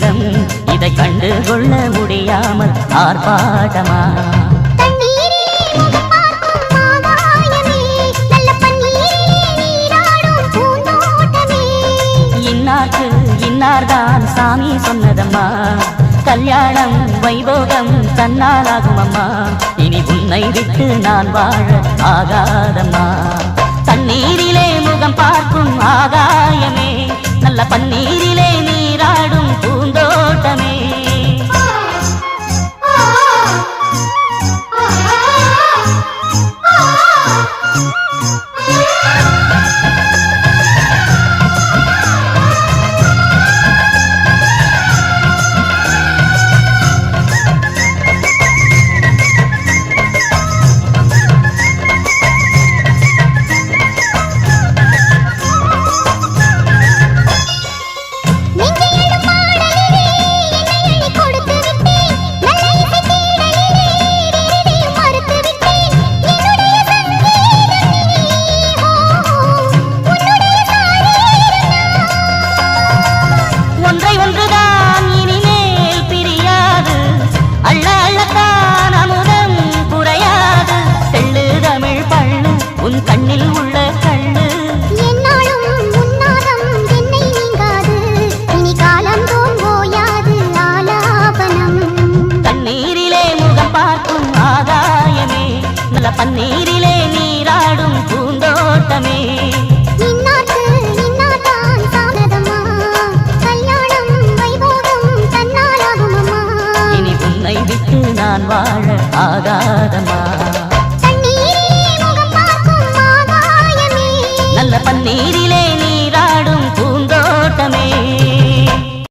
தெய்வீகம் இதை கண்டு கொள்ள முடியாமல் ஆர்ப்பாட்டமா இன்னாக்கு இன்னார்தான் சாமி சொன்னதம்மா கல்யாணம் வைபோகம் தன்னாலாகும் அம்மா இனி உன்னை விட்டு நான் வாழ ஆகாதம்மா தண்ணீரிலே முகம் பார்க்கும் ஆகாயமே நல்ல பன்னீரிலே நீராடும் பூந்தோட்டமே கண்ணில் உள்ள கண்ணு என்னாலும் உன்னாதம் என்னை நீங்காது இனி காலம் தோன்றியாது ஆலாபனம் தண்ணீரிலே முகம் பார்க்கும் ஆகாயமே நல்ல பன்னீரிலே நீராடும் பூந்தோட்டமே இன்னாக்கு இன்னாதான் சானதம்மா கல்யாணம் வைபோகம் தன்னாலாகும் அம்மா இனி உன்னை விட்டு நான் வாழ ஆகாதம்மா நல்ல பன்னீரில்